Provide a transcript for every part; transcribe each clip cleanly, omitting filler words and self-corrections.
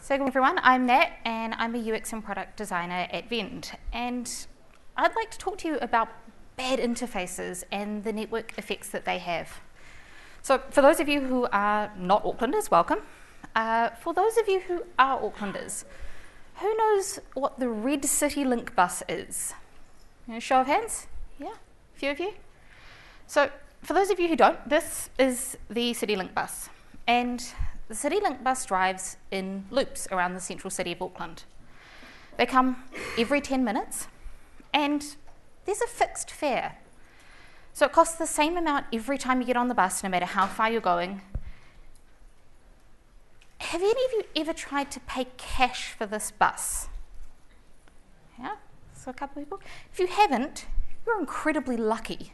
So good everyone, I'm Nat and I'm a UX and product designer at Vend, and I'd like to talk to you about bad interfaces and the network effects that they have. So for those of you who are not Aucklanders, welcome. For those of you who are Aucklanders, who knows what the Red CityLink bus is? Show of hands? Yeah, a few of you. So for those of you who don't, this is the CityLink bus, and the CityLink bus drives in loops around the central city of Auckland. They come every 10 minutes, and there's a fixed fare. So it costs the same amount every time you get on the bus, no matter how far you're going. Have any of you ever tried to pay cash for this bus? Yeah, so a couple of people. If you haven't, you're incredibly lucky.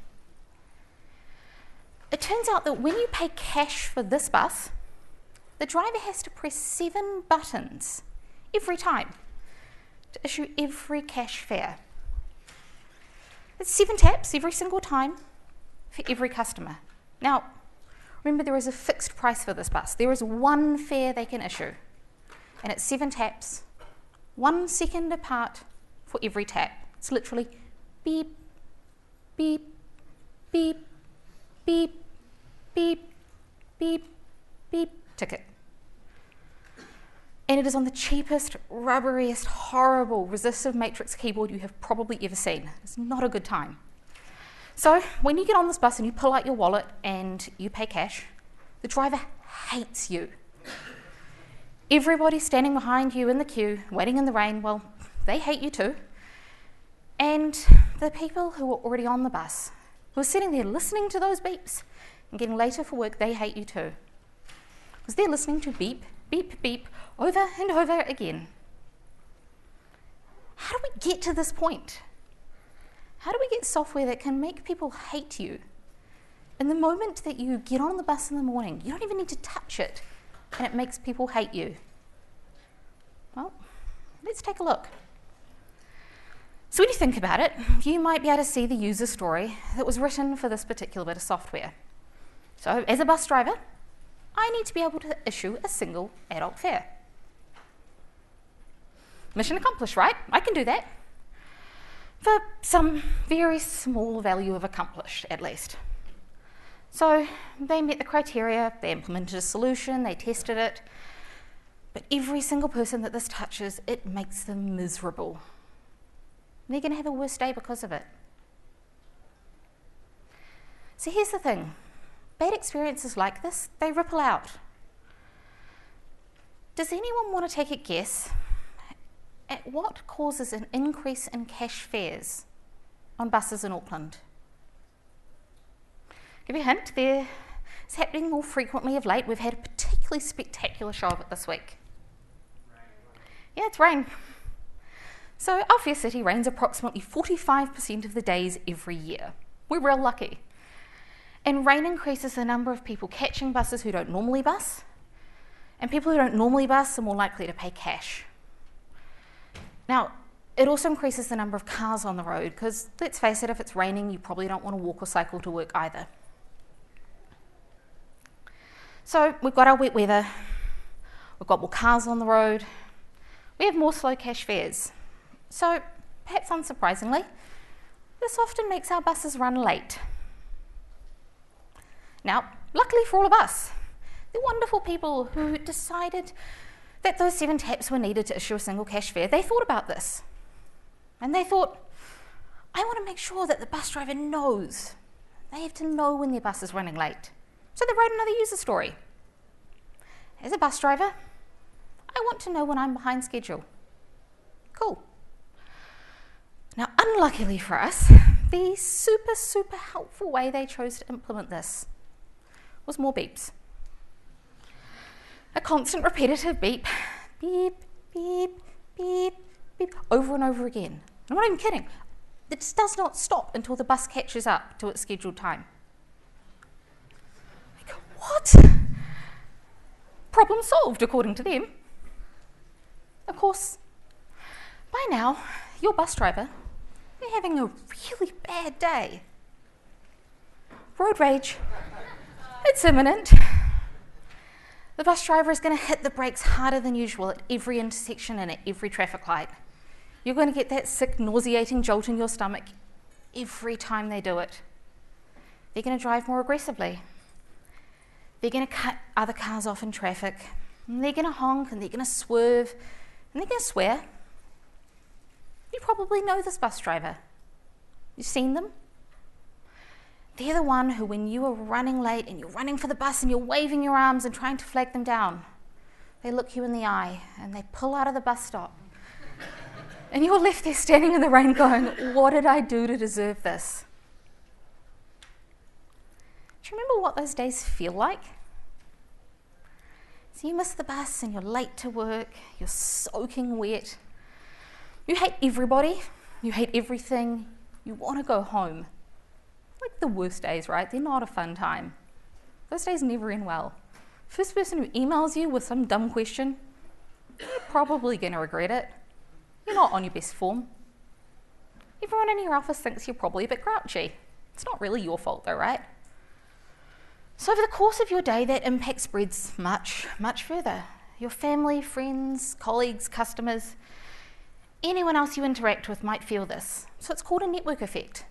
It turns out that when you pay cash for this bus, the driver has to press 7 buttons every time to issue every cash fare. It's 7 taps every single time for every customer. Now, remember, there is a fixed price for this bus. There is one fare they can issue, and it's 7 taps, 1 second apart for every tap. It's literally beep, beep, beep, beep, beep, beep, beep, ticket. And it is on the cheapest, rubberiest, horrible resistive matrix keyboard you have probably ever seen. It's not a good time. So when you get on this bus and you pull out your wallet and you pay cash, the driver hates you. Everybody standing behind you in the queue, waiting in the rain, well, they hate you too. And the people who are already on the bus, who are sitting there listening to those beeps and getting later for work, they hate you too. Because they're listening to beep, beep, beep, over and over again. How do we get to this point? How do we get software that can make people hate you? In the moment that you get on the bus in the morning, you don't even need to touch it, and it makes people hate you. Well, let's take a look. So when you think about it, you might be able to see the user story that was written for this particular bit of software. So as a bus driver, I need to be able to issue a single adult fare. Mission accomplished, right? I can do that. For some very small value of accomplished, at least. So they met the criteria, they implemented a solution, they tested it, but every single person that this touches, it makes them miserable. They're going to have a worse day because of it. So here's the thing. Bad experiences like this, they ripple out. Does anyone want to take a guess at what causes an increase in cash fares on buses in Auckland? Give you a hint, it's happening more frequently of late. We've had a particularly spectacular show of it this week. Yeah, it's rain. So our fair city rains approximately 45% of the days every year. We're real lucky. And rain increases the number of people catching buses who don't normally bus, and people who don't normally bus are more likely to pay cash. Now, it also increases the number of cars on the road, because let's face it, if it's raining, you probably don't want to walk or cycle to work either. So we've got our wet weather, we've got more cars on the road, we have more slow cash fares. So, perhaps unsurprisingly, this often makes our buses run late. Now, luckily for all of us, the wonderful people who decided that those 7 taps were needed to issue a single cash fare, they thought about this. And they thought, I want to make sure that the bus driver knows. They have to know when their bus is running late. So they wrote another user story. As a bus driver, I want to know when I'm behind schedule. Cool. Now, unluckily for us, the super helpful way they chose to implement this was more beeps. A constant repetitive beep, beep, beep, beep, beep, over and over again. I'm not even kidding. It just does not stop until the bus catches up to its scheduled time. Like, what? Problem solved, according to them. Of course, by now, your bus driver, they're having a really bad day. Road rage, it's imminent. The bus driver is going to hit the brakes harder than usual at every intersection and at every traffic light. You're going to get that sick, nauseating jolt in your stomach every time they do it. They're going to drive more aggressively. They're going to cut other cars off in traffic. And they're going to honk and they're going to swerve and they're going to swear. You probably know this bus driver. You've seen them. They're the one who, when you are running late and you're running for the bus and you're waving your arms and trying to flag them down, they look you in the eye and they pull out of the bus stop. And you're left there standing in the rain going, what did I do to deserve this? Do you remember what those days feel like? So you miss the bus and you're late to work, you're soaking wet. You hate everybody, you hate everything, you want to go home. Like the worst days, right? They're not a fun time. Those days never end well. First person who emails you with some dumb question, you're probably going to regret it. You're not on your best form. Everyone in your office thinks you're probably a bit grouchy. It's not really your fault though, right? So over the course of your day, that impact spreads much, much further. Your family, friends, colleagues, customers, anyone else you interact with might feel this. So it's called a network effect.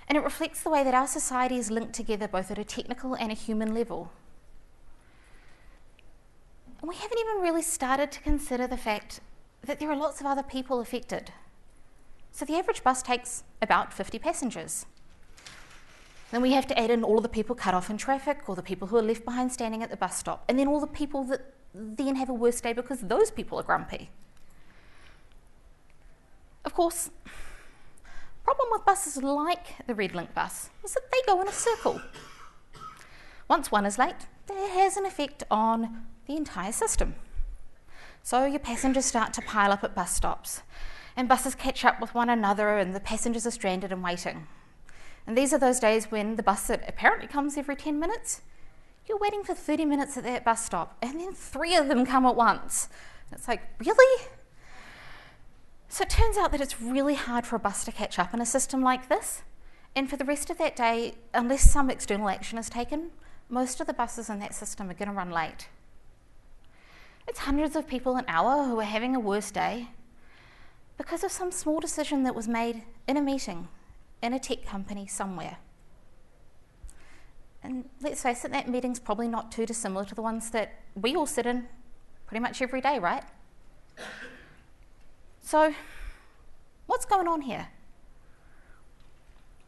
And it reflects the way that our society is linked together both at a technical and a human level. And we haven't even really started to consider the fact that there are lots of other people affected. So the average bus takes about 50 passengers. Then we have to add in all of the people cut off in traffic, or the people who are left behind standing at the bus stop, and then all the people that then have a worse day because those people are grumpy. Of course, the problem with buses like the Red Link bus is that they go in a circle. Once one is late, that has an effect on the entire system. So your passengers start to pile up at bus stops, and buses catch up with one another, and the passengers are stranded and waiting. And these are those days when the bus that apparently comes every 10 minutes, you're waiting for 30 minutes at that bus stop, and then 3 of them come at once. It's like, really? So it turns out that it's really hard for a bus to catch up in a system like this. And for the rest of that day, unless some external action is taken, most of the buses in that system are going to run late. It's hundreds of people an hour who are having a worse day because of some small decision that was made in a meeting in a tech company somewhere. And let's face it, that meeting's probably not too dissimilar to the ones that we all sit in pretty much every day, right? So, what's going on here?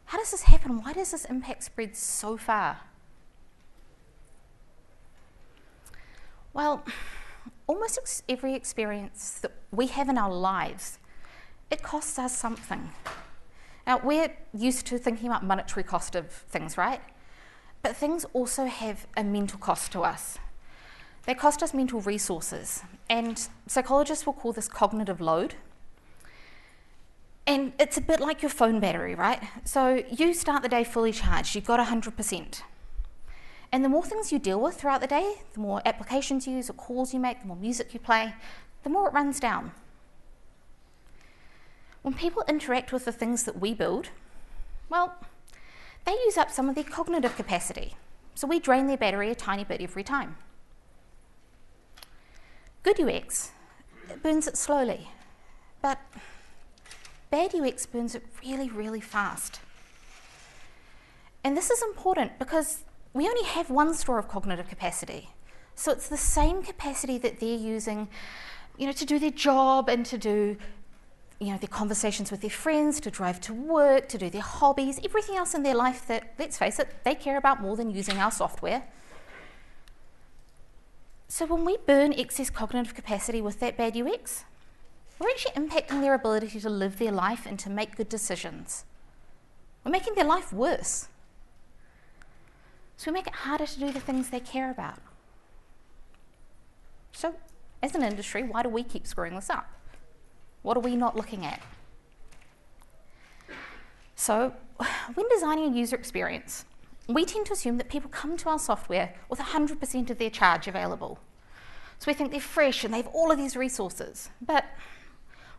How does this happen? Why does this impact spread so far? Well, almost every experience that we have in our lives, it costs us something. Now, we're used to thinking about monetary cost of things, right? But things also have a mental cost to us. They cost us mental resources, and psychologists will call this cognitive load. And it's a bit like your phone battery, right? So you start the day fully charged, you've got 100%. And the more things you deal with throughout the day, the more applications you use or calls you make, the more music you play, the more it runs down. When people interact with the things that we build, well, they use up some of their cognitive capacity. So we drain their battery a tiny bit every time. Good UX, it burns it slowly, but bad UX burns it really, really fast. And this is important because we only have one store of cognitive capacity. So it's the same capacity that they're using, to do their job and to do, their conversations with their friends, to drive to work, to do their hobbies, everything else in their life that, let's face it, they care about more than using our software. So when we burn excess cognitive capacity with that bad UX, we're actually impacting their ability to live their life and to make good decisions. We're making their life worse. So we make it harder to do the things they care about. So as an industry, why do we keep screwing this up? What are we not looking at? So when designing a user experience, we tend to assume that people come to our software with 100% of their charge available. So we think they're fresh and they have all of these resources, but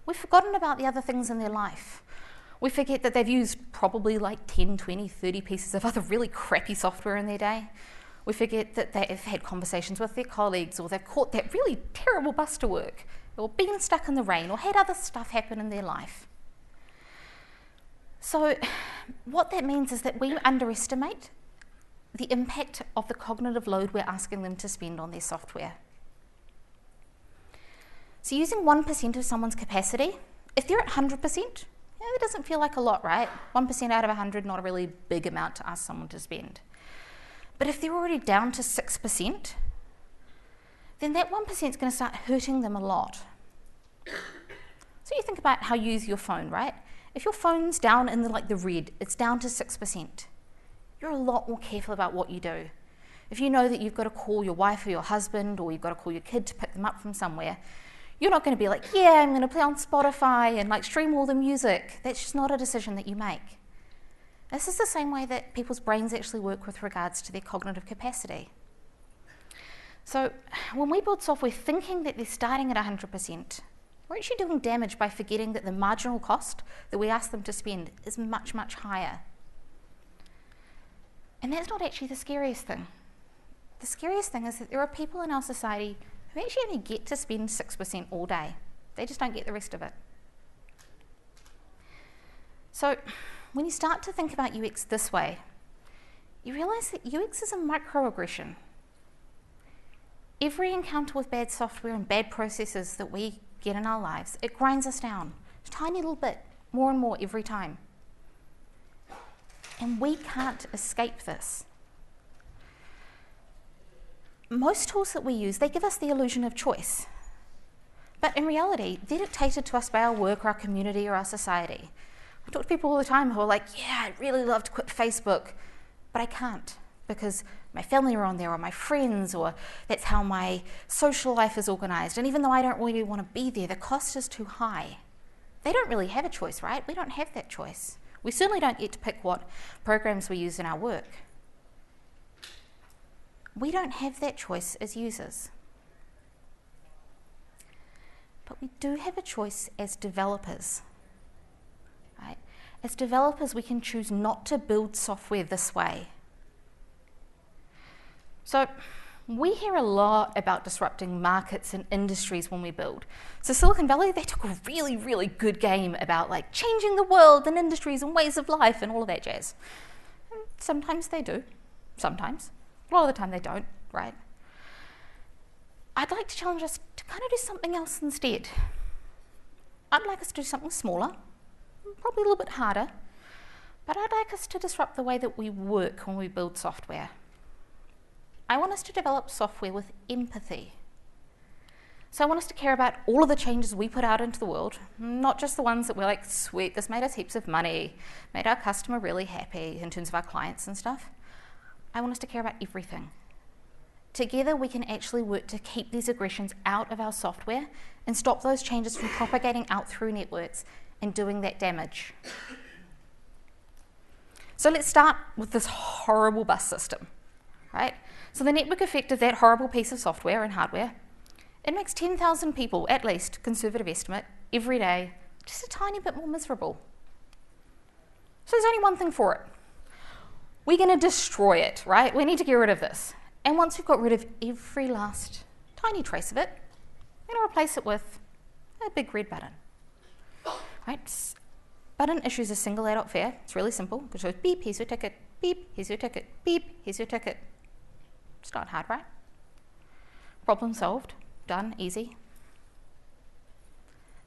we've forgotten about the other things in their life. We forget that they've used probably like 10, 20, 30 pieces of other really crappy software in their day. We forget that they've had conversations with their colleagues, or they've caught that really terrible bus to work, or been stuck in the rain, or had other stuff happen in their life. So what that means is that we underestimate the impact of the cognitive load we're asking them to spend on their software. So using 1% of someone's capacity, if they're at 100%, it doesn't feel like a lot, right? 1% out of 100, not a really big amount to ask someone to spend. But if they're already down to 6%, then that 1% is going to start hurting them a lot. So you think about how you use your phone, right? If your phone's down in the red, it's down to 6%. You're a lot more careful about what you do. If you know that you've got to call your wife or your husband, or you've got to call your kid to pick them up from somewhere, you're not going to be like, yeah, I'm going to play on Spotify and stream all the music. That's just not a decision that you make. This is the same way that people's brains actually work with regards to their cognitive capacity. So when we build software thinking that they're starting at 100%, we're actually doing damage by forgetting that the marginal cost that we ask them to spend is much, much higher. And that's not actually the scariest thing. The scariest thing is that there are people in our society who actually only get to spend 6% all day. They just don't get the rest of it. So when you start to think about UX this way, you realize that UX is a microaggression. Every encounter with bad software and bad processes that we get in our lives, it grinds us down a tiny little bit, more and more every time. And we can't escape this. Most tools that we use, they give us the illusion of choice. But in reality, they're dictated to us by our work, or our community, or our society. I talk to people all the time who are like, yeah, I'd really love to quit Facebook, but I can't because my family are on there, or my friends, or that's how my social life is organized. And even though I don't really want to be there, the cost is too high. They don't really have a choice, right? We don't have that choice. We certainly don't get to pick what programs we use in our work. We don't have that choice as users. But we do have a choice as developers. Right? As developers, we can choose not to build software this way. So we hear a lot about disrupting markets and industries when we build. So Silicon Valley, they took a really, really good game about changing the world and industries and ways of life and all of that jazz. And sometimes they do, sometimes. A lot of the time they don't, right? I'd like to challenge us to kind of do something else instead. I'd like us to do something smaller, probably a little bit harder, but I'd like us to disrupt the way that we work when we build software. I want us to develop software with empathy. So I want us to care about all of the changes we put out into the world, not just the ones that we're like, sweet, this made us heaps of money, made our customer really happy in terms of our clients and stuff. I want us to care about everything. Together we can actually work to keep these aggressions out of our software and stop those changes from propagating out through networks and doing that damage. So let's start with this horrible bus system, right? So the network effect of that horrible piece of software and hardware, it makes 10,000 people, at least, conservative estimate, every day, just a tiny bit more miserable. So there's only one thing for it. We're going to destroy it, right? We need to get rid of this. And once we've got rid of every last tiny trace of it, we're going to replace it with a big red button. Right? Button issues a single adult fare. It's really simple. It goes beep, here's your ticket, beep, here's your ticket, beep, here's your ticket. It's not hard, right? Problem solved, done, easy.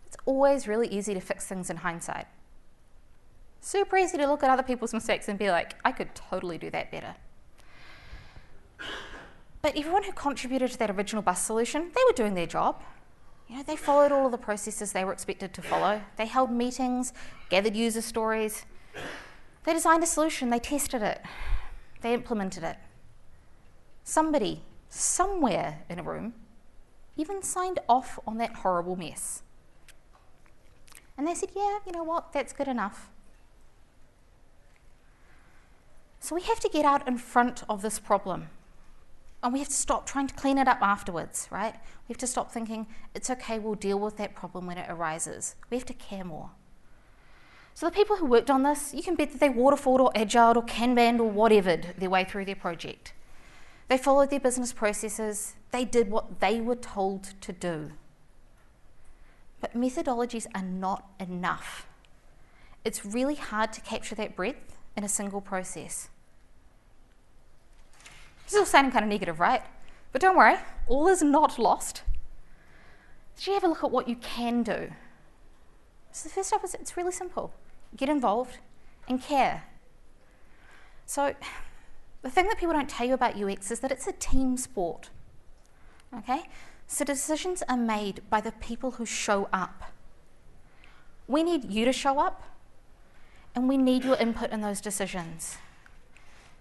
It's always really easy to fix things in hindsight. Super easy to look at other people's mistakes and be like, I could totally do that better. But everyone who contributed to that original bus solution, they were doing their job. You know, they followed all of the processes they were expected to follow. They held meetings, gathered user stories. They designed a solution, they tested it, they implemented it. Somebody, somewhere in a room, even signed off on that horrible mess. And they said, yeah, you know what, that's good enough. So we have to get out in front of this problem. And we have to stop trying to clean it up afterwards, right? We have to stop thinking, it's okay, we'll deal with that problem when it arises. We have to care more. So the people who worked on this, you can bet that they waterfalled or agiled or Kanban'd or whatever'd their way through their project. They followed their business processes. They did what they were told to do. But methodologies are not enough. It's really hard to capture that breadth in a single process. This is all sounding kind of negative, right? But don't worry, all is not lost. So you have a look at what you can do. So the first step is, it's really simple. Get involved and care. So the thing that people don't tell you about UX is that it's a team sport. Okay? So decisions are made by the people who show up. We need you to show up, and we need your input in those decisions.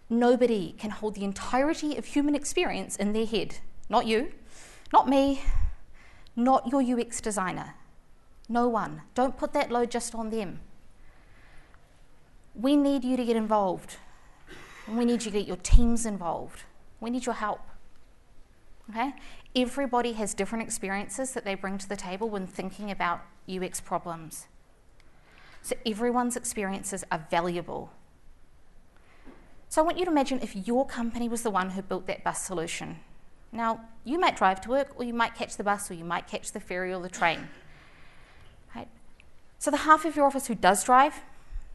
Nobody can hold the entirety of human experience in their head. Not you, not me, not your UX designer. No one. Don't put that load just on them. We need you to get involved. And we need you to get your teams involved. We need your help. Okay? Everybody has different experiences that they bring to the table when thinking about UX problems. So everyone's experiences are valuable. So I want you to imagine if your company was the one who built that bus solution. Now, you might drive to work, or you might catch the bus, or you might catch the ferry or the train. Right? So the half of your office who does drive,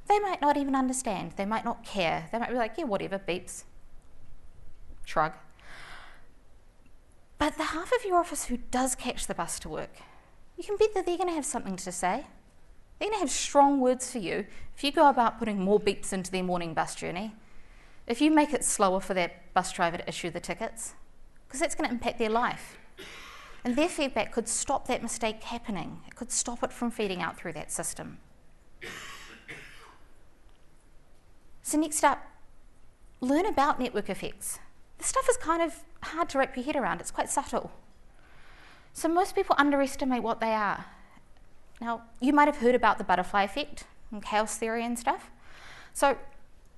they might not even understand. They might not care. They might be like, yeah, whatever, beeps. Shrug. But the half of your office who does catch the bus to work, you can bet that they're going to have something to say. They're going to have strong words for you if you go about putting more beeps into their morning bus journey, if you make it slower for that bus driver to issue the tickets, because that's going to impact their life. And their feedback could stop that mistake happening. It could stop it from feeding out through that system. So next up, learn about network effects. This stuff is kind of hard to wrap your head around. It's quite subtle. So most people underestimate what they are. Now, you might have heard about the butterfly effect and chaos theory and stuff. So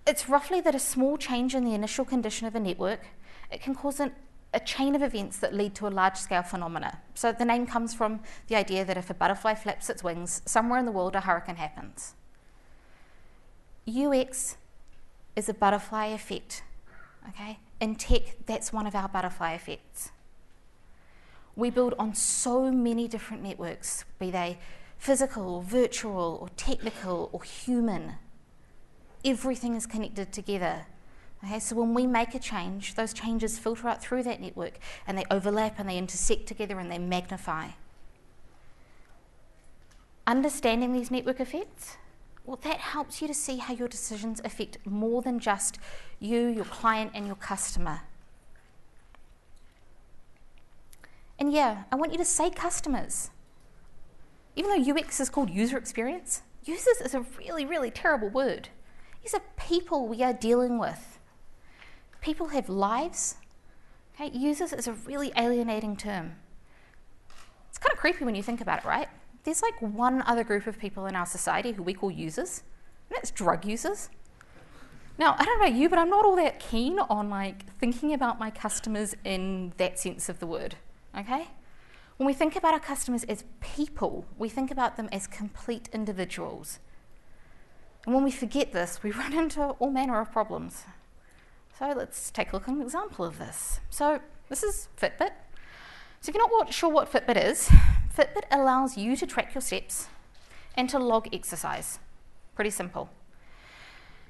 it's roughly that a small change in the initial condition of a network, it can cause a chain of events that lead to a large-scale phenomena. So the name comes from the idea that if a butterfly flaps its wings, somewhere in the world a hurricane happens. UX is a butterfly effect, okay? In tech, that's one of our butterfly effects. We build on so many different networks, be they physical, virtual, or technical, or human. Everything is connected together. Okay, so when we make a change, those changes filter out through that network, and they overlap, and they intersect together, and they magnify. Understanding these network effects, well, that helps you to see how your decisions affect more than just you, your client, and your customer. And yeah, I want you to say customers. Even though UX is called user experience, users is a really, really terrible word. These are people we are dealing with. People have lives. Okay? Users is a really alienating term. It's kind of creepy when you think about it, right? There's like one other group of people in our society who we call users, and that's drug users. Now, I don't know about you, but I'm not all that keen on like thinking about my customers in that sense of the word, okay? When we think about our customers as people, we think about them as complete individuals. And when we forget this, we run into all manner of problems. So let's take a look at an example of this. So this is Fitbit. So if you're not sure what Fitbit is, Fitbit allows you to track your steps and to log exercise. Pretty simple.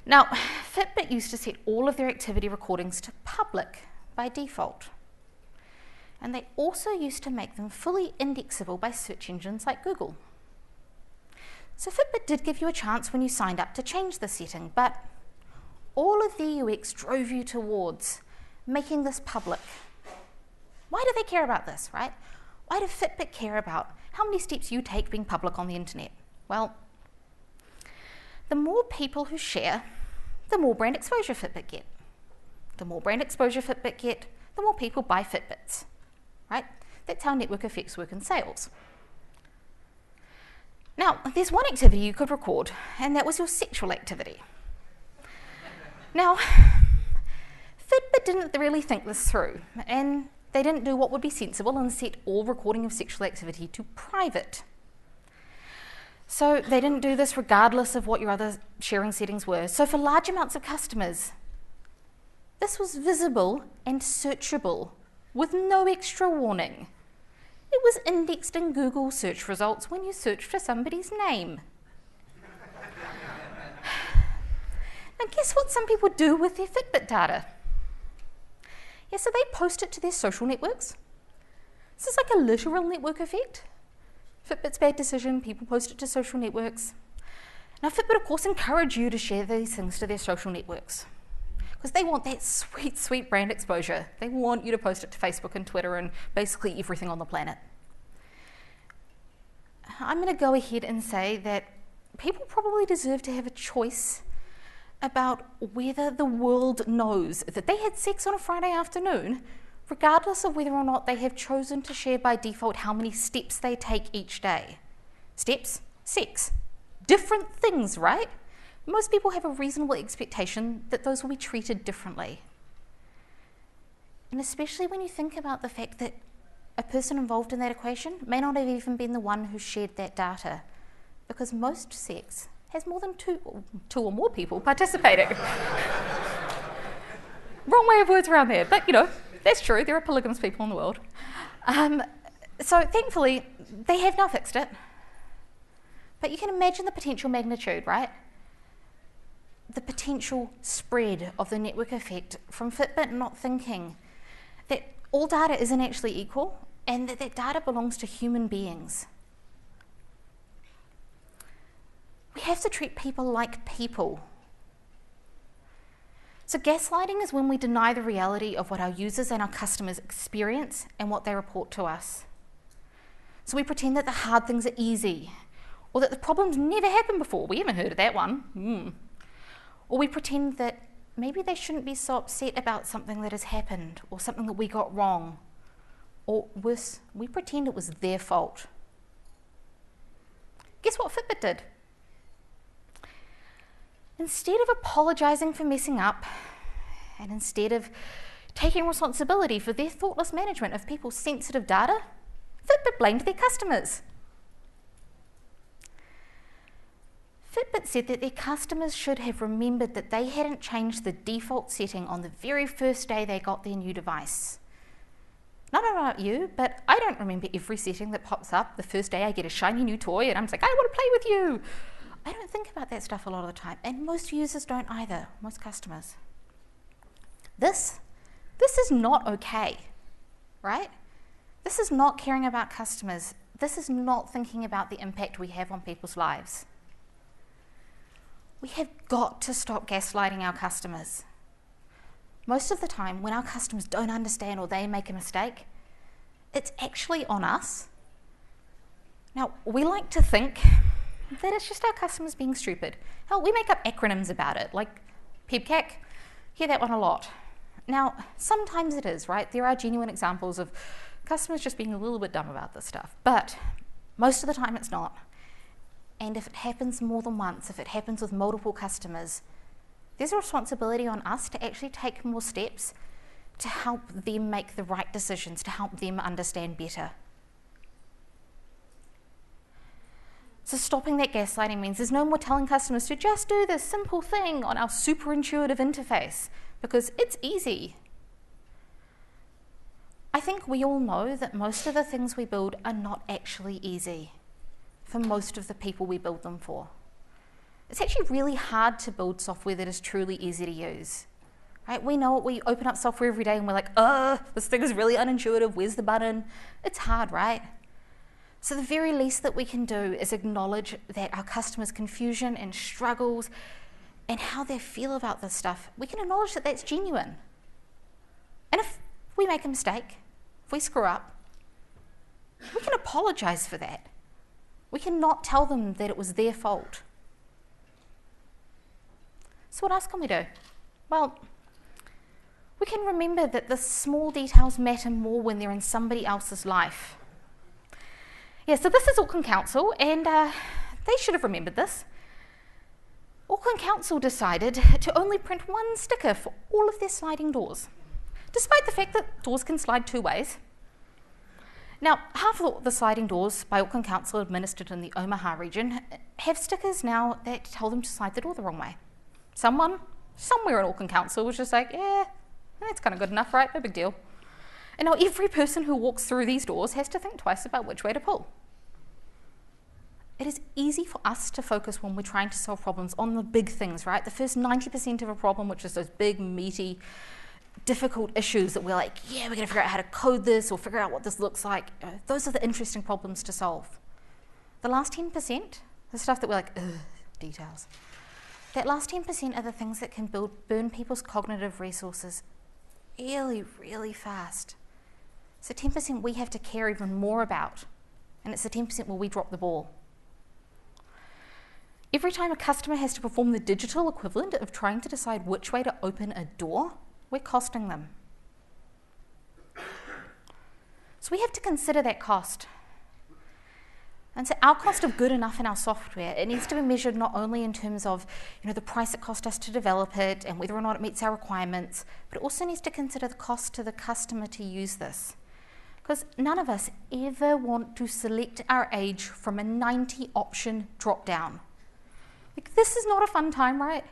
Now, Fitbit used to set all of their activity recordings to public by default. And they also used to make them fully indexable by search engines like Google. So Fitbit did give you a chance when you signed up to change the setting, but all of the UX drove you towards making this public. Why do they care about this, right? Why do Fitbit care about how many steps you take being public on the internet? Well, the more people who share, the more brand exposure Fitbit get. The more brand exposure Fitbit get, the more people buy Fitbits, right? That's how network effects work in sales. Now, there's one activity you could record, and that was your sexual activity. Now, Fitbit didn't really think this through, and they didn't do what would be sensible and set all recording of sexual activity to private. So they didn't do this regardless of what your other sharing settings were. So for large amounts of customers, This was visible and searchable with no extra warning. It was indexed in Google search results when you searched for somebody's name. Now guess what some people do with their Fitbit data? Yeah, so they post it to their social networks. This is like a literal network effect. Fitbit's bad decision, people post it to social networks. Now Fitbit of course encourage you to share these things to their social networks because they want that sweet, sweet brand exposure. They want you to post it to Facebook and Twitter and basically everything on the planet. I'm going to go ahead and say that people probably deserve to have a choice about whether the world knows that they had sex on a Friday afternoon, regardless of whether or not they have chosen to share by default how many steps they take each day. Steps, sex, different things, right? Most people have a reasonable expectation that those will be treated differently. And especially when you think about the fact that a person involved in that equation may not have even been the one who shared that data, because most sex has more than two or more people participating. Wrong way of words around there, but you know, that's true, there are polygamous people in the world. So thankfully, they have now fixed it. But you can imagine the potential magnitude, right? The potential spread of the network effect from Fitbit not thinking that all data isn't actually equal and that that data belongs to human beings. We have to treat people like people. So gaslighting is when we deny the reality of what our users and our customers experience and what they report to us. So we pretend that the hard things are easy, or that the problems never happened before. We haven't heard of that one. Or we pretend that maybe they shouldn't be so upset about something that has happened or something that we got wrong. Or worse, we pretend it was their fault. Guess what Fitbit did? Instead of apologising for messing up, and instead of taking responsibility for their thoughtless management of people's sensitive data, Fitbit blamed their customers. Fitbit said that their customers should have remembered that they hadn't changed the default setting on the very first day they got their new device. I don't know about you, but I don't remember every setting that pops up the first day I get a shiny new toy and I'm just like, I want to play with you. I don't think about that stuff a lot of the time, and most users don't either, most customers. This is not okay, right? This is not caring about customers. This is not thinking about the impact we have on people's lives. We have got to stop gaslighting our customers. Most of the time, when our customers don't understand or they make a mistake, it's actually on us. Now, we like to think that it's just our customers being stupid. Hell, we make up acronyms about it, like PEBCAC. Hear that one a lot. Now, sometimes it is, right? There are genuine examples of customers just being a little bit dumb about this stuff, but most of the time it's not. And if it happens more than once, if it happens with multiple customers, there's a responsibility on us to actually take more steps to help them make the right decisions, to help them understand better. So stopping that gaslighting means there's no more telling customers to just do this simple thing on our super intuitive interface, because it's easy. I think we all know that most of the things we build are not actually easy for most of the people we build them for. It's actually really hard to build software that is truly easy to use. Right? We know it, we open up software every day and we're like, this thing is really unintuitive, where's the button? It's hard, right? So the very least that we can do is acknowledge that our customers' confusion and struggles and how they feel about this stuff, we can acknowledge that that's genuine. And if we make a mistake, if we screw up, we can apologize for that. We cannot tell them that it was their fault. So what else can we do? Well, we can remember that the small details matter more when they're in somebody else's life. Yeah, so this is Auckland Council, and they should have remembered this. Auckland Council decided to only print one sticker for all of their sliding doors, despite the fact that doors can slide two ways. Now, half of the sliding doors by Auckland Council administered in the Omaha region have stickers now that tell them to slide the door the wrong way. Someone, somewhere in Auckland Council was just like, That's kind of good enough, right? No big deal. And now every person who walks through these doors has to think twice about which way to pull. It is easy for us to focus when we're trying to solve problems on the big things, right? The first 90% of a problem, which is those big, meaty, difficult issues that we're like, yeah, we're going to figure out how to code this or figure out what this looks like. Those are the interesting problems to solve. The last 10%, the stuff that we're like, ugh, details. That last 10% are the things that can burn people's cognitive resources really, really fast. So 10% we have to care even more about, and it's the 10% where we drop the ball. Every time a customer has to perform the digital equivalent of trying to decide which way to open a door, we're costing them. So we have to consider that cost. And so our cost of good enough in our software, it needs to be measured not only in terms of the price it cost us to develop it and whether or not it meets our requirements, but it also needs to consider the cost to the customer to use this. Because none of us ever want to select our age from a 90 option drop down. Like, this is not a fun time, right?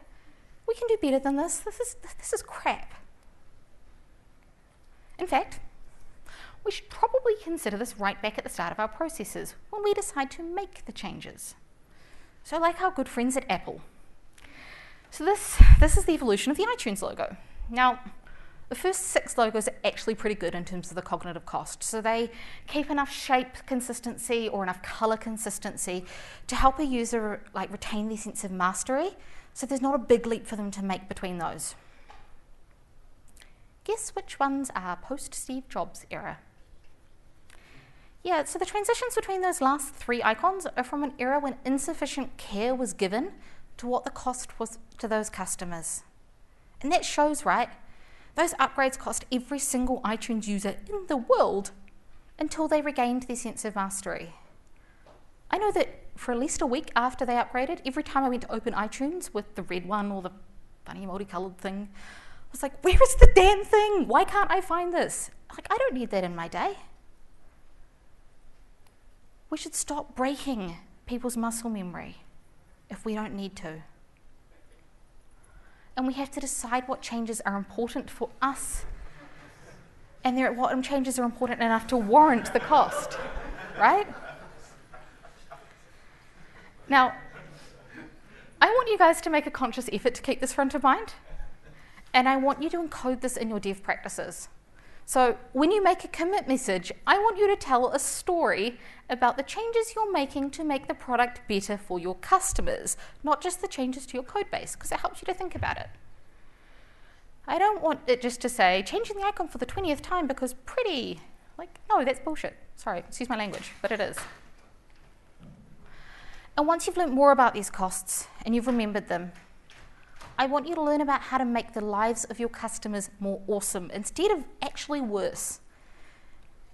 We can do better than this. This is crap. In fact, we should probably consider this right back at the start of our processes when we decide to make the changes. So like our good friends at Apple. So this is the evolution of the iTunes logo. Now, the first 6 logos are actually pretty good in terms of the cognitive cost. So they keep enough shape consistency or enough color consistency to help a user retain their sense of mastery. So there's not a big leap for them to make between those. Guess which ones are post-Steve Jobs era? Yeah, so the transitions between those last 3 icons are from an era when insufficient care was given to what the cost was to those customers. And that shows, right? Those upgrades cost every single iTunes user in the world until they regained their sense of mastery. I know that for at least a week after they upgraded, every time I went to open iTunes with the red one or the funny multicolored thing, I was like, where is the damn thing? Why can't I find this? Like, I don't need that in my day. We should stop breaking people's muscle memory if we don't need to. And we have to decide what changes are important for us and what changes are important enough to warrant the cost, right? Now, I want you guys to make a conscious effort to keep this front of mind, and I want you to encode this in your dev practices. So when you make a commit message, I want you to tell a story about the changes you're making to make the product better for your customers, not just the changes to your code base, because it helps you to think about it. I don't want it just to say, changing the icon for the 20th time because pretty. Like, no, that's bullshit. Sorry, excuse my language, but it is. And once you've learned more about these costs and you've remembered them, I want you to learn about how to make the lives of your customers more awesome instead of actually worse.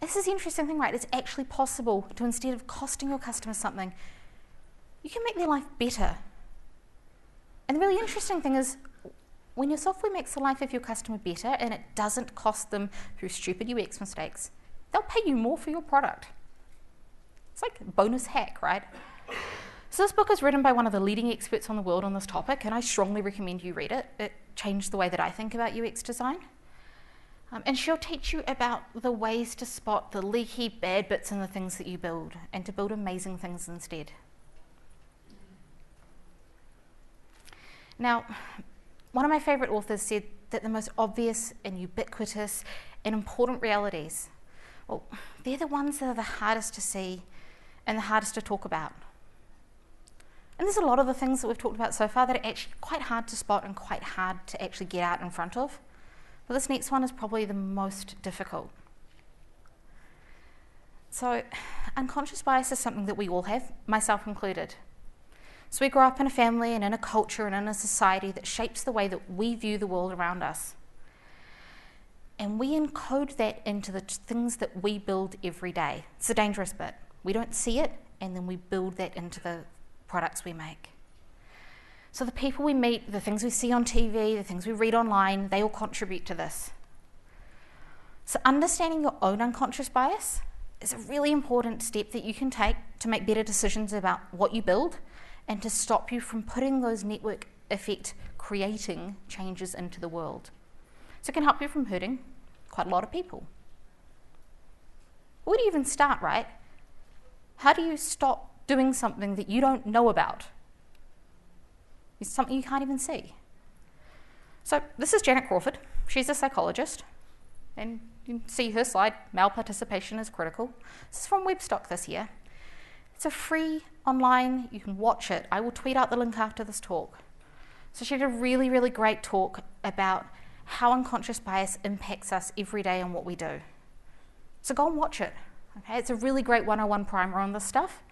This is the interesting thing, right? It's actually possible to, instead of costing your customers something, you can make their life better. And the really interesting thing is, when your software makes the life of your customer better and it doesn't cost them through stupid UX mistakes, they'll pay you more for your product. It's like a bonus hack, right? So this book is written by one of the leading experts on the world on this topic, and I strongly recommend you read it. It changed the way that I think about UX design. And she'll teach you about the ways to spot the leaky, bad bits in the things that you build and to build amazing things instead. Now, one of my favorite authors said that the most obvious and ubiquitous and important realities, well, they're the ones that are the hardest to see and the hardest to talk about. And there's a lot of the things that we've talked about so far that are actually quite hard to spot and quite hard to actually get out in front of. But this next one is probably the most difficult. So, unconscious bias is something that we all have, myself included. So we grow up in a family and in a culture and in a society that shapes the way that we view the world around us. And we encode that into the things that we build every day. It's the dangerous bit. We don't see it, and then we build that into the products we make. So the people we meet, the things we see on TV, the things we read online, they all contribute to this. So understanding your own unconscious bias is a really important step that you can take to make better decisions about what you build and to stop you from putting those network effect creating changes into the world. So it can help you from hurting quite a lot of people. Where do you even start, right? How do you stop doing something that you don't know about? It's something you can't even see. So this is Janet Crawford. She's a psychologist. And you can see her slide, male participation is critical. This is from Webstock this year. It's a free online, you can watch it. I will tweet out the link after this talk. So she did a really, really great talk about how unconscious bias impacts us every day and what we do. So go and watch it. Okay? It's a really great 101 primer on this stuff.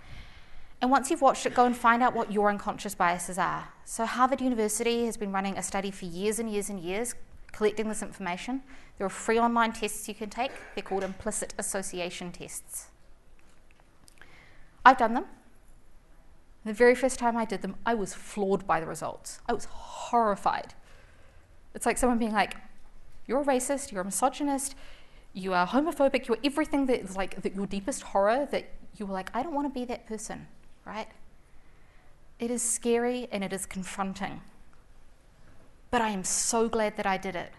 And once you've watched it, go and find out what your unconscious biases are. So Harvard University has been running a study for years and years and years, collecting this information. There are free online tests you can take. They're called implicit association tests. I've done them. The very first time I did them, I was floored by the results. I was horrified. It's like someone being like, you're a racist, you're a misogynist, you are homophobic, you're everything that is like your deepest horror, that you were like, I don't want to be that person, right? It is scary and it is confronting. But I am so glad that I did it,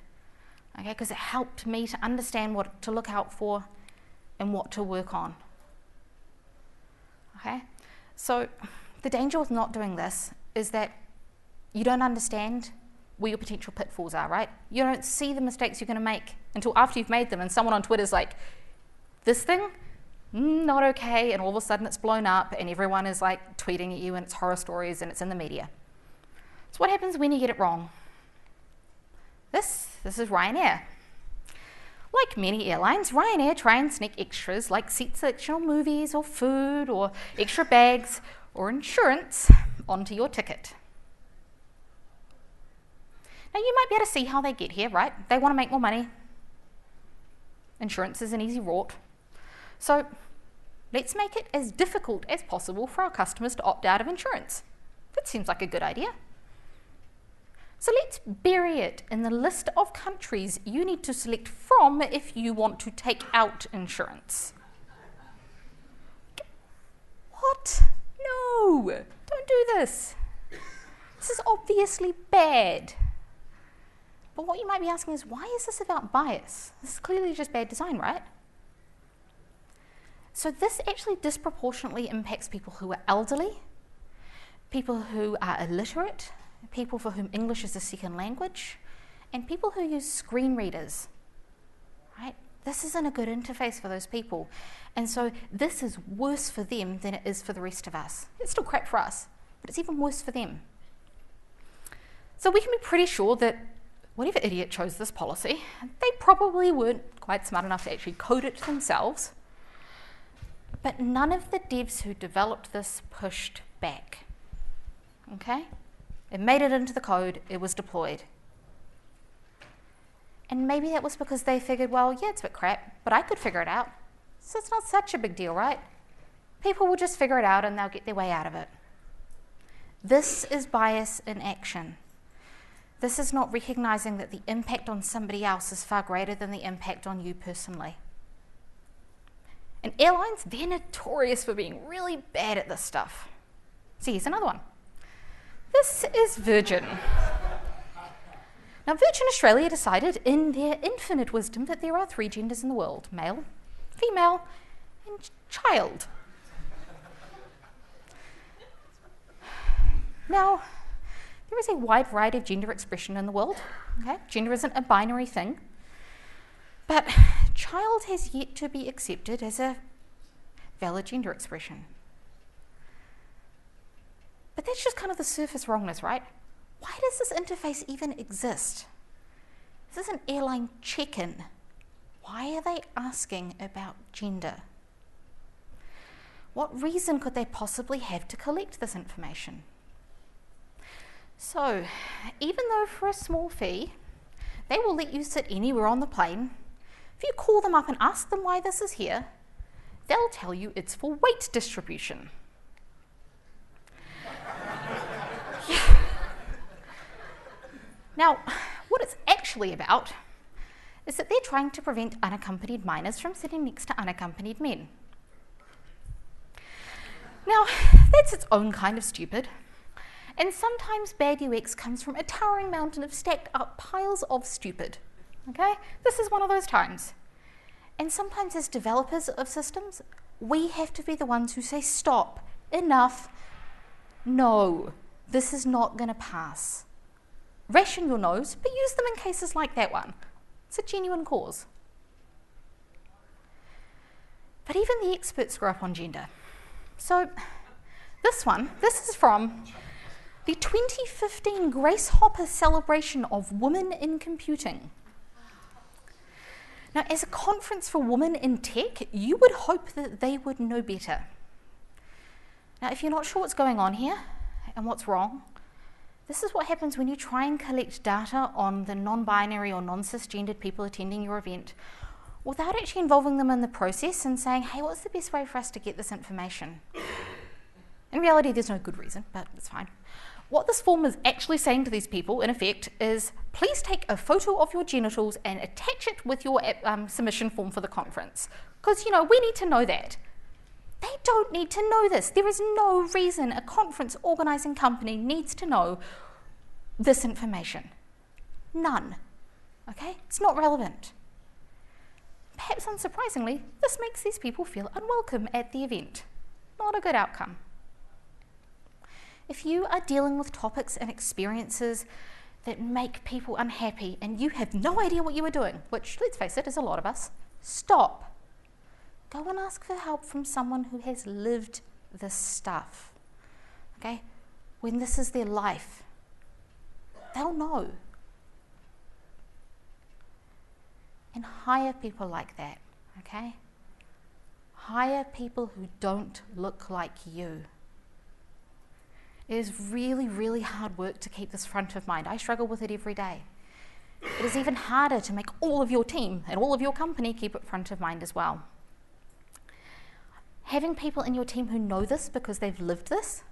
okay? Because it helped me to understand what to look out for and what to work on. Okay, so the danger with not doing this is that you don't understand where your potential pitfalls are, right? You don't see the mistakes you're going to make until after you've made them, and someone on Twitter is like, this thing, not okay, and all of a sudden it's blown up and everyone is like tweeting at you and it's horror stories and it's in the media. So what happens when you get it wrong? This is Ryanair. Like many airlines, Ryanair try and sneak extras like seat selection on movies or food or extra bags or insurance onto your ticket. Now you might be able to see how they get here, right? They want to make more money. Insurance is an easy rort. So let's make it as difficult as possible for our customers to opt out of insurance. That seems like a good idea. So let's bury it in the list of countries you need to select from if you want to take out insurance. What? No, don't do this. This is obviously bad. But what you might be asking is, why is this about bias? This is clearly just bad design, right? So this actually disproportionately impacts people who are elderly, people who are illiterate, people for whom English is a second language, and people who use screen readers, right? This isn't a good interface for those people. And so this is worse for them than it is for the rest of us. It's still crap for us, but it's even worse for them. So we can be pretty sure that whatever idiot chose this policy, they probably weren't quite smart enough to actually code it themselves. But none of the devs who developed this pushed back, okay? It made it into the code, it was deployed. And maybe that was because they figured, well, yeah, it's a bit crap, but I could figure it out. So it's not such a big deal, right? People will just figure it out and they'll get their way out of it. This is bias in action. This is not recognizing that the impact on somebody else is far greater than the impact on you personally. And airlines, they're notorious for being really bad at this stuff. So here's another one. This is Virgin. Now, Virgin Australia decided in their infinite wisdom that there are 3 genders in the world: male, female, and child. Now, there is a wide variety of gender expression in the world. Okay? Gender isn't a binary thing. But child has yet to be accepted as a valid gender expression. But that's just kind of the surface wrongness, right? Why does this interface even exist? This is an airline check-in. Why are they asking about gender? What reason could they possibly have to collect this information? So, even though for a small fee, they will let you sit anywhere on the plane, if you call them up and ask them why this is here, they'll tell you it's for weight distribution. Yeah. Now, what it's actually about is that they're trying to prevent unaccompanied minors from sitting next to unaccompanied men. Now, that's its own kind of stupid. And sometimes bad UX comes from a towering mountain of stacked up piles of stupid. Okay? This is one of those times. And sometimes as developers of systems, we have to be the ones who say, stop, enough, no, this is not going to pass. Ration your no's, but use them in cases like that one. It's a genuine cause. But even the experts screw up on gender. So this is from the 2015 Grace Hopper celebration of women in computing. Now, as a conference for women in tech, you would hope that they would know better. Now, if you're not sure what's going on here and what's wrong, this is what happens when you try and collect data on the non-binary or non-cisgendered people attending your event without actually involving them in the process and saying, hey, what's the best way for us to get this information? In reality, there's no good reason, but it's fine. What this form is actually saying to these people, in effect, is please take a photo of your genitals and attach it with your submission form for the conference. Because, we need to know that. They don't need to know this. There is no reason a conference organising company needs to know this information. None. Okay? It's not relevant. Perhaps unsurprisingly, this makes these people feel unwelcome at the event. Not a good outcome. If you are dealing with topics and experiences that make people unhappy and you have no idea what you are doing, which, let's face it, is a lot of us, stop. Go and ask for help from someone who has lived this stuff. Okay? When this is their life, they'll know. And hire people like that, okay? Hire people who don't look like you. It is really, really hard work to keep this front of mind. I struggle with it every day. It is even harder to make all of your team and all of your company keep it front of mind as well. Having people in your team who know this because they've lived this,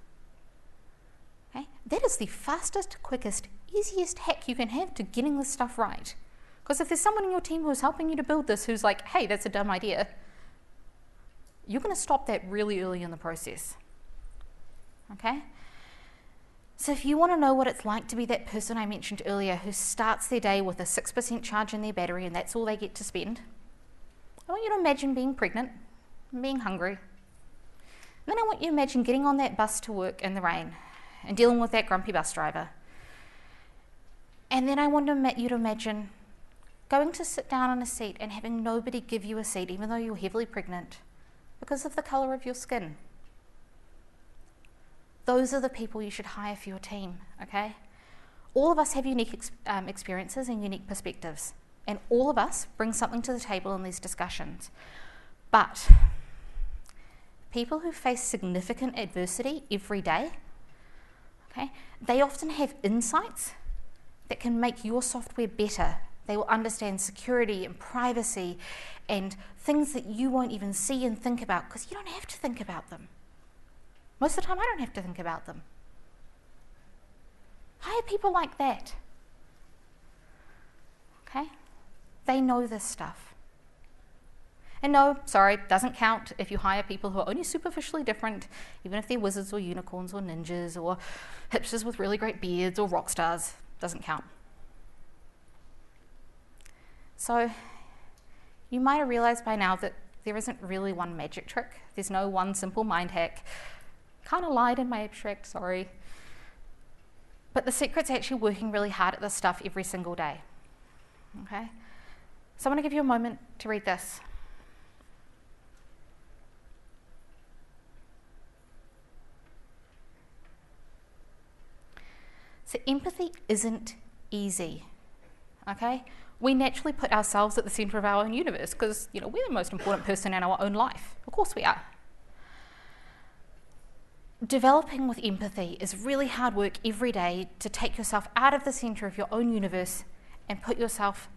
okay, that is the fastest, quickest, easiest hack you can have to getting this stuff right. Because if there's someone in your team who's helping you to build this who's like, hey, that's a dumb idea, you're going to stop that really early in the process. Okay? So if you want to know what it's like to be that person I mentioned earlier who starts their day with a 6% charge in their battery and that's all they get to spend, I want you to imagine being pregnant and being hungry. And then I want you to imagine getting on that bus to work in the rain and dealing with that grumpy bus driver. And then I want you to imagine going to sit down on a seat and having nobody give you a seat even though you're heavily pregnant because of the colour of your skin. Those are the people you should hire for your team, okay? All of us have unique experiences and unique perspectives, and all of us bring something to the table in these discussions. But people who face significant adversity every day, okay, they often have insights that can make your software better. They will understand security and privacy and things that you won't even see and think about because you don't have to think about them. Most of the time, I don't have to think about them. Hire people like that. Okay? They know this stuff. And no, sorry, doesn't count if you hire people who are only superficially different, even if they're wizards or unicorns or ninjas or hipsters with really great beards or rock stars. Doesn't count. So, you might have realized by now that there isn't really one magic trick. There's no one simple mind hack. Kind of lied in my abstract, sorry. But the secret's actually working really hard at this stuff every single day. Okay? So I want to give you a moment to read this. So empathy isn't easy. Okay? We naturally put ourselves at the centre of our own universe because, we're the most important person in our own life. Of course we are. Developing with empathy is really hard work every day to take yourself out of the centre of your own universe and put yourself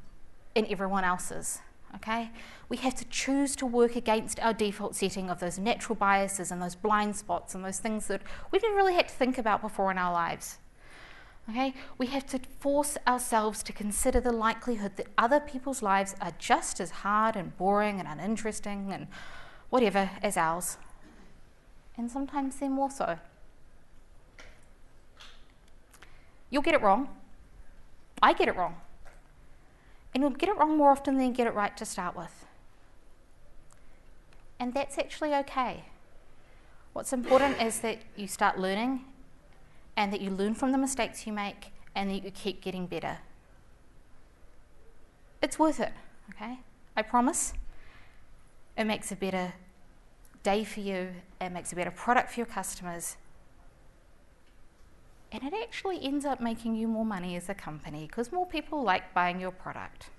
in everyone else's, okay? We have to choose to work against our default setting of those natural biases and those blind spots and those things that we've never really had to think about before in our lives, okay? We have to force ourselves to consider the likelihood that other people's lives are just as hard and boring and uninteresting and whatever as ours. And sometimes they're more so. You'll get it wrong. I get it wrong. And you'll get it wrong more often than you get it right to start with. And that's actually okay. What's important is that you start learning and that you learn from the mistakes you make and that you keep getting better. It's worth it, okay? I promise. It makes a better day for you, it makes a better product for your customers, and it actually ends up making you more money as a company because more people like buying your product.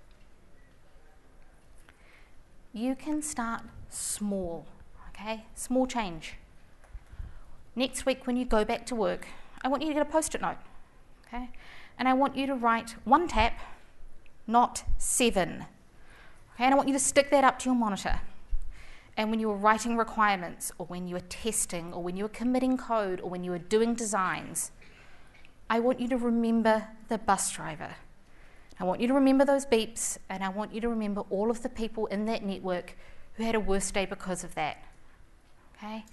You can start small, okay? Small change. Next week when you go back to work, I want you to get a Post-it note, okay? And I want you to write 1 tap, not 7. Okay? And I want you to stick that up to your monitor. And when you are writing requirements, or when you are testing, or when you are committing code, or when you are doing designs, I want you to remember the bus driver. I want you to remember those beeps, and I want you to remember all of the people in that network who had a worse day because of that. Okay?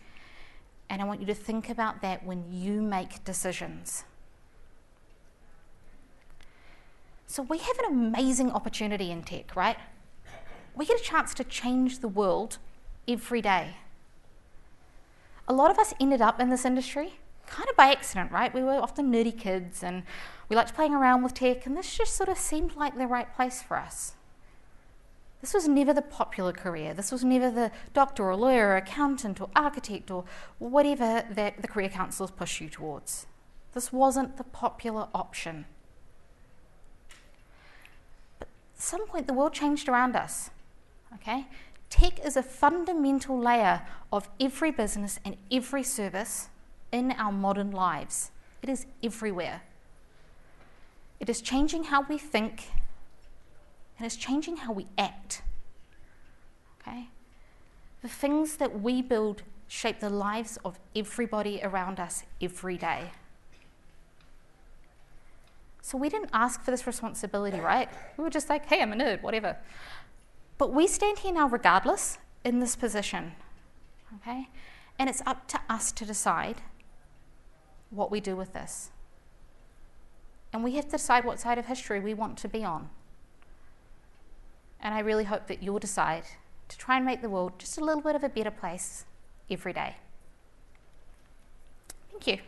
And I want you to think about that when you make decisions. So we have an amazing opportunity in tech, right? We get a chance to change the world every day. A lot of us ended up in this industry kind of by accident, right? We were often nerdy kids and we liked playing around with tech, and this just sort of seemed like the right place for us. This was never the popular career. This was never the doctor or lawyer or accountant or architect or whatever that the career counsellors push you towards. This wasn't the popular option. But at some point the world changed around us, okay? Tech is a fundamental layer of every business and every service in our modern lives. It is everywhere. It is changing how we think, and it's changing how we act. Okay? The things that we build shape the lives of everybody around us every day. So we didn't ask for this responsibility, right? We were just like, hey, I'm a nerd, whatever. But we stand here now regardless in this position. Okay? And it's up to us to decide what we do with this. And we have to decide what side of history we want to be on. And I really hope that you'll decide to try and make the world just a little bit of a better place every day. Thank you.